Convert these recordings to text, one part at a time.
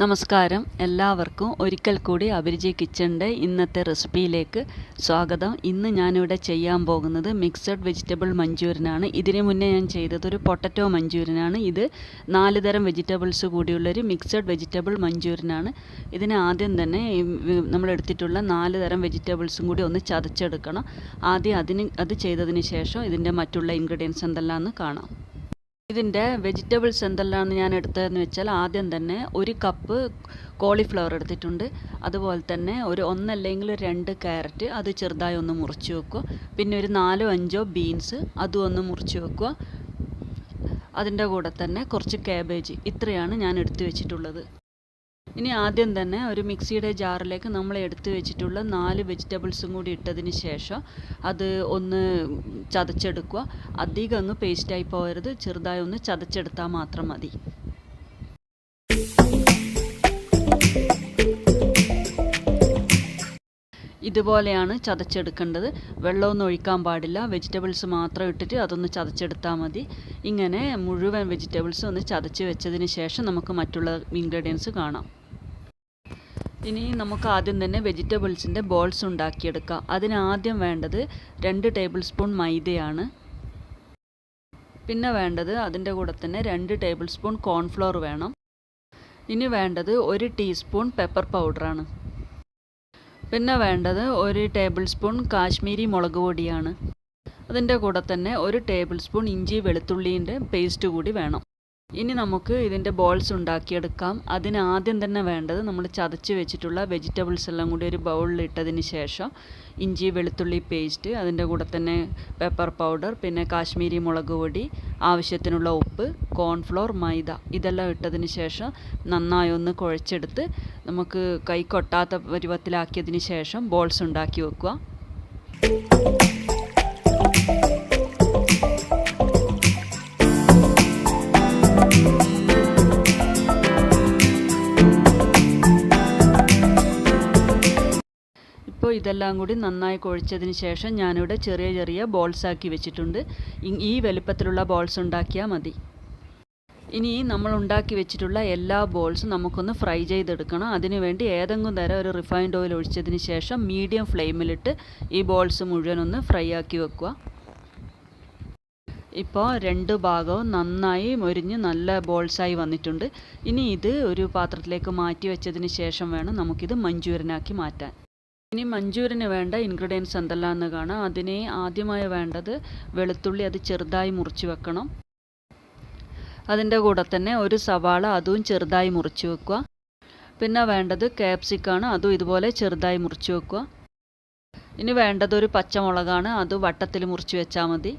നമസ്കാരം, എല്ലാവർക്കും ഒരിക്കൽ കൂടി അഭിരുചി കിച്ചണിൻ്റെ ഇന്നത്തെ റെസിപ്പിയിലേക്ക് സ്വാഗതം. ഇന്ന് ഞാനിവിടെ ചെയ്യാൻ പോകുന്നത് മിക്സഡ് വെജിറ്റബിൾ മഞ്ചൂരിയനാണ്. ഇതിനു മുന്നേ ഞാൻ ചെയ്തത് ഒരു പൊട്ടറ്റോ മഞ്ചൂരിയനാണ്. ഇത് 4 തരം വെജിറ്റബിൾസ് കൂടിയുള്ളൊരു മിക്സഡ് വെജിറ്റബിൾ മഞ്ചൂരിയനാണ്. ഇതിന് ആദ്യം തന്നെ നമ്മളെടുത്തിട്ടുള്ള 4 തരം വെജിറ്റബിൾസും കൂടി ഒന്ന് ചതച്ചെടുക്കണം. ആദ്യം അത് ചെയ്തതിന് ശേഷം ഇതിൻ്റെ മറ്റുള്ള ഇൻഗ്രീഡിയൻസ് എന്തെല്ലാമെന്ന് കാണാം. ഇതിൻ്റെ വെജിറ്റബിൾസ് എന്തെല്ലാമാണ് ഞാൻ എടുത്തതെന്ന് വെച്ചാൽ, ആദ്യം തന്നെ 1 കപ്പ് കോളിഫ്ലവർ എടുത്തിട്ടുണ്ട്. അതുപോലെ തന്നെ ഒരു 1 അല്ലെങ്കിൽ 2 ക്യാരറ്റ്, അത് ചെറുതായി ഒന്ന് മുറിച്ച് വെക്കുക. പിന്നെ ഒരു 4-5 ബീൻസ്, അതും ഒന്ന് മുറിച്ച് വെക്കുക. അതിൻ്റെ കൂടെ തന്നെ കുറച്ച് കാബേജ്. ഇത്രയാണ് ഞാൻ എടുത്തു വെച്ചിട്ടുള്ളത്. ഇനി ആദ്യം തന്നെ ഒരു മിക്സിയുടെ ജാറിലേക്ക് നമ്മൾ എടുത്തു വെച്ചിട്ടുള്ള 4 വെജിറ്റബിൾസും കൂടി ഇട്ടതിന് ശേഷം അത് ഒന്ന് ചതച്ചെടുക്കുക. അധികം അങ്ങ് പേസ്റ്റായി പോകരുത്, ചെറുതായി ഒന്ന് ചതച്ചെടുത്താൽ മാത്രം മതി. ഇതുപോലെയാണ് ചതച്ചെടുക്കേണ്ടത്. വെള്ളമൊന്നും ഒഴിക്കാൻ പാടില്ല. വെജിറ്റബിൾസ് മാത്രം ഇട്ടിട്ട് അതൊന്ന് ചതച്ചെടുത്താൽ മതി. ഇങ്ങനെ മുഴുവൻ വെജിറ്റബിൾസ് ഒന്ന് ചതച്ച് വെച്ചതിന് ശേഷം നമുക്ക് മറ്റുള്ള ഇൻഗ്രീഡിയൻസ് കാണാം. ഇനി നമുക്ക് ആദ്യം തന്നെ വെജിറ്റബിൾസിൻ്റെ ബോൾസ് ഉണ്ടാക്കിയെടുക്കാം. അതിന് ആദ്യം വേണ്ടത് 2 ടേബിൾ സ്പൂൺ മൈദയാണ്. പിന്നെ വേണ്ടത് അതിൻ്റെ കൂടെ തന്നെ 2 ടേബിൾ സ്പൂൺ കോൺഫ്ലോർ വേണം. ഇനി വേണ്ടത് 1 ടീസ്പൂൺ പെപ്പർ പൗഡറാണ്. പിന്നെ വേണ്ടത് 1 ടേബിൾ സ്പൂൺ കാശ്മീരി മുളക് പൊടിയാണ്. അതിൻ്റെ കൂടെ തന്നെ 1 ടേബിൾ സ്പൂൺ ഇഞ്ചി വെളുത്തുള്ളിൻ്റെ പേസ്റ്റ് കൂടി വേണം. ഇനി നമുക്ക് ഇതിൻ്റെ ബോൾസ് ഉണ്ടാക്കിയെടുക്കാം. അതിന് ആദ്യം തന്നെ വേണ്ടത് നമ്മൾ ചതച്ച് വെച്ചിട്ടുള്ള വെജിറ്റബിൾസ് എല്ലാം കൂടി ഒരു ബൗളിൽ ഇട്ടതിന് ശേഷം ഇഞ്ചി വെളുത്തുള്ളി പേസ്റ്റ്, അതിൻ്റെ കൂടെ തന്നെ പെപ്പർ പൗഡർ, പിന്നെ കാശ്മീരി മുളക് പൊടി, ആവശ്യത്തിനുള്ള ഉപ്പ്, കോൺഫ്ലോർ, മൈദ ഇതെല്ലാം ഇട്ടതിന് ശേഷം നന്നായി ഒന്ന് കുഴച്ചെടുത്ത് നമുക്ക് കൈ കൊട്ടാത്ത പരുവത്തിലാക്കിയതിന് ശേഷം ബോൾസ് ഉണ്ടാക്കി വെക്കുക. ഇപ്പോൾ ഇതെല്ലാം കൂടി നന്നായി കുഴച്ചതിന് ശേഷം ഞാനിവിടെ ചെറിയ ചെറിയ ബോൾസ് ആക്കി വെച്ചിട്ടുണ്ട്. ഈ വലുപ്പത്തിലുള്ള ബോൾസ് ഉണ്ടാക്കിയാൽ മതി. ഇനി നമ്മൾ ഉണ്ടാക്കി വെച്ചിട്ടുള്ള എല്ലാ ബോൾസും നമുക്കൊന്ന് ഫ്രൈ ചെയ്തെടുക്കണം. അതിനുവേണ്ടി ഏതെങ്കിലും തരം ഒരു റിഫൈൻഡ് ഓയിൽ ഒഴിച്ചതിന് ശേഷം മീഡിയം ഫ്ലെയിമിലിട്ട് ഈ ബോൾസ് മുഴുവനൊന്ന് ഫ്രൈ ആക്കി വെക്കുക. ഇപ്പോൾ 2 ഭാഗവും നന്നായി മൊരിഞ്ഞ് നല്ല ബോൾസായി വന്നിട്ടുണ്ട്. ഇനി ഇത് ഒരു പാത്രത്തിലേക്ക് മാറ്റി വെച്ചതിന് ശേഷം വേണം നമുക്കിത് മഞ്ചൂരിയനാക്കി മാറ്റാൻ. ഇനി മഞ്ചൂരിയന് വേണ്ട ഇൻഗ്രീഡിയൻസ് എന്തെല്ലാമെന്ന് കാണാം. അതിന് ആദ്യമായി വേണ്ടത് വെളുത്തുള്ളി, അത് ചെറുതായി മുറിച്ച് വെക്കണം. അതിൻ്റെ കൂടെ തന്നെ 1 സവാള, അതും ചെറുതായി മുറിച്ച് വെക്കുക. പിന്നെ വേണ്ടത് ക്യാപ്സിക്കാണ്, അതും ഇതുപോലെ ചെറുതായി മുറിച്ച് വെക്കുക. ഇനി വേണ്ടത് ഒരു പച്ചമുളകാണ്, അത് വട്ടത്തിൽ മുറിച്ച് വെച്ചാൽ മതി.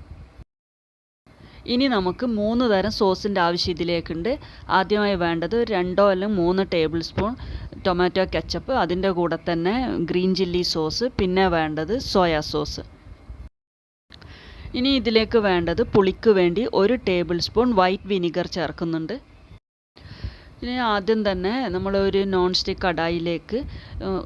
ഇനി നമുക്ക് 3 തരം സോസിൻ്റെ ആവശ്യം ഇതിലേക്കുണ്ട്. ആദ്യമായി വേണ്ടത് 2 അല്ലെങ്കിൽ 3 ടേബിൾ സ്പൂൺ ടൊമാറ്റോ കെച്ചപ്പ്, അതിൻ്റെ കൂടെ തന്നെ ഗ്രീൻ ചില്ലി സോസ്, പിന്നെ വേണ്ടത് സോയാ സോസ്. ഇനി ഇതിലേക്ക് വേണ്ടത് പുളിക്ക് വേണ്ടി 1 ടേബിൾ സ്പൂൺ വൈറ്റ് വിനിഗർ ചേർക്കുന്നുണ്ട്. ഇനി ആദ്യം തന്നെ നമ്മൾ ഒരു നോൺ സ്റ്റിക്ക് കടായിലേക്ക്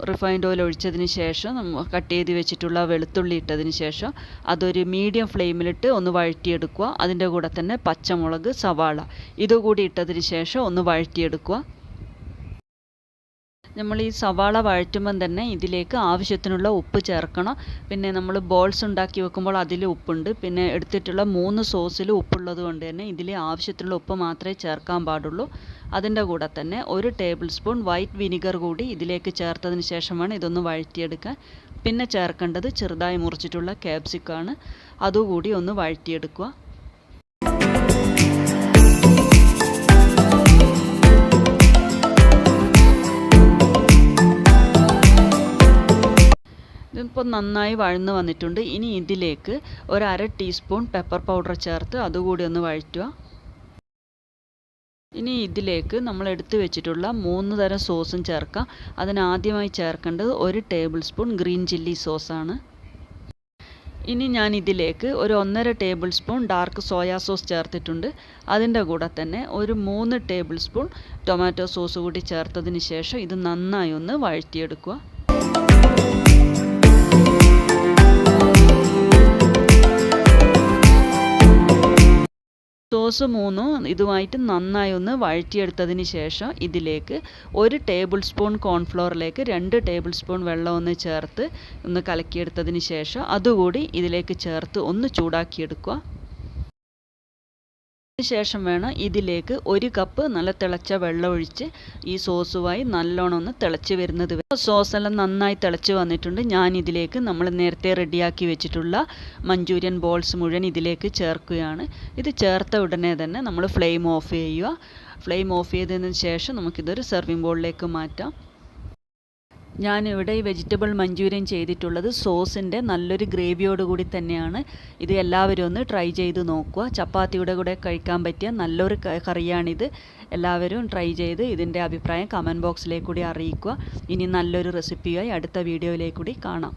റിഫൈൻഡ് ഓയിൽ ഒഴിച്ചതിന് ശേഷം കട്ട് ചെയ്ത് വെച്ചിട്ടുള്ള വെളുത്തുള്ളി ഇട്ടതിന് ശേഷം അതൊരു മീഡിയം ഫ്ലെയിമിലിട്ട് ഒന്ന് വഴറ്റിയെടുക്കുക. അതിൻ്റെ കൂടെ തന്നെ പച്ചമുളക്, സവാള ഇതുകൂടി ഇട്ടതിന് ശേഷം ഒന്ന് വഴറ്റിയെടുക്കുക. നമ്മൾ ഈ സവാള വഴറ്റുമ്പം തന്നെ ഇതിലേക്ക് ആവശ്യത്തിനുള്ള ഉപ്പ് ചേർക്കണം. പിന്നെ നമ്മൾ ബോൾസ് ഉണ്ടാക്കി വെക്കുമ്പോൾ അതിൽ ഉപ്പുണ്ട്. പിന്നെ എടുത്തിട്ടുള്ള 3 സോസിൽ ഉപ്പുള്ളത് കൊണ്ട് തന്നെ ഇതിൽ ആവശ്യത്തിനുള്ള ഉപ്പ് മാത്രമേ ചേർക്കാൻ പാടുള്ളൂ. അതിൻ്റെ കൂടെ തന്നെ 1 ടേബിൾ സ്പൂൺ വൈറ്റ് വിനിഗർ കൂടി ഇതിലേക്ക് ചേർത്തതിന് ശേഷമാണ് ഇതൊന്ന് വഴറ്റിയെടുക്കാൻ. പിന്നെ ചേർക്കേണ്ടത് ചെറുതായി മുറിച്ചിട്ടുള്ള ക്യാപ്സിക്കാണ്, അതുകൂടി ഒന്ന് വഴറ്റിയെടുക്കുക. ഇതിപ്പോൾ നന്നായി വഴന്ന് വന്നിട്ടുണ്ട്. ഇനി ഇതിലേക്ക് 1/2 ടീസ്പൂൺ പെപ്പർ പൗഡർ ചേർത്ത് അതുകൂടി ഒന്ന് വഴറ്റുക. ഇനി ഇതിലേക്ക് നമ്മൾ എടുത്തു വെച്ചിട്ടുള്ള 3 തരം സോസും ചേർക്കാം. അതിനാദ്യമായി ചേർക്കേണ്ടത് 1 ടേബിൾ സ്പൂൺ ഗ്രീൻ ചില്ലി സോസാണ്. ഇനി ഞാൻ ഇതിലേക്ക് ഒരു 1.5 table spoon dark soya sauce ചേർത്തിട്ടുണ്ട്. അതിൻ്റെ കൂടെ തന്നെ ഒരു 3 ടേബിൾ സ്പൂൺ ടൊമാറ്റോ സോസ് കൂടി ചേർത്തതിന് ശേഷം ഇത് നന്നായി ഒന്ന് വഴറ്റിയെടുക്കുക. സോസ് മൂന്നും ഇതുമായിട്ട് നന്നായി ഒന്ന് വഴറ്റിയെടുത്തതിന് ശേഷം ഇതിലേക്ക് 1 ടേബിൾ സ്പൂൺ കോൺഫ്ലോറിലേക്ക് 2 ടേബിൾ സ്പൂൺ വെള്ളം ഒന്ന് ചേർത്ത് ഒന്ന് കലക്കിയെടുത്തതിന് ശേഷം അതുകൂടി ഇതിലേക്ക് ചേർത്ത് ഒന്ന് ചൂടാക്കിയെടുക്കുക. ശേഷം വേണം ഇതിലേക്ക് 1 കപ്പ് നല്ല തിളച്ച വെള്ളം ഒഴിച്ച് ഈ സോസുമായി നല്ലോണം ഒന്ന് തിളച്ച് വരുന്നത് വരെ. സോസെല്ലാം നന്നായി തിളച്ച് വന്നിട്ടുണ്ട്. ഞാൻ ഇതിലേക്ക് നമ്മൾ നേരത്തെ റെഡിയാക്കി വെച്ചിട്ടുള്ള മഞ്ചൂരിയൻ ബോൾസ് മുഴുവൻ ഇതിലേക്ക് ചേർക്കുകയാണ്. ഇത് ചേർത്ത ഉടനെ തന്നെ നമ്മൾ ഫ്ലെയിം ഓഫ് ചെയ്യുക. ഫ്ലെയിം ഓഫ് ചെയ്തതിന് ശേഷം നമുക്കിതൊരു സെർവിങ് ബോളിലേക്ക് മാറ്റാം. ഞാനിവിടെ ഈ വെജിറ്റബിൾ മഞ്ചൂരിയൻ ചെയ്തിട്ടുള്ളത് സോസിൻ്റെ നല്ലൊരു ഗ്രേവിയോട് കൂടി തന്നെയാണ്. ഇത് എല്ലാവരും ഒന്ന് ട്രൈ ചെയ്ത് നോക്കുക. ചപ്പാത്തിയുടെ കൂടെ കഴിക്കാൻ പറ്റിയ നല്ലൊരു കറിയാണിത്. എല്ലാവരും ട്രൈ ചെയ്ത് ഇതിൻ്റെ അഭിപ്രായം കമൻറ്റ് ബോക്സിലേക്ക് കൂടി അറിയിക്കുക. ഇനി നല്ലൊരു റെസിപ്പിയായി അടുത്ത വീഡിയോയിലേക്ക് കൂടി കാണാം.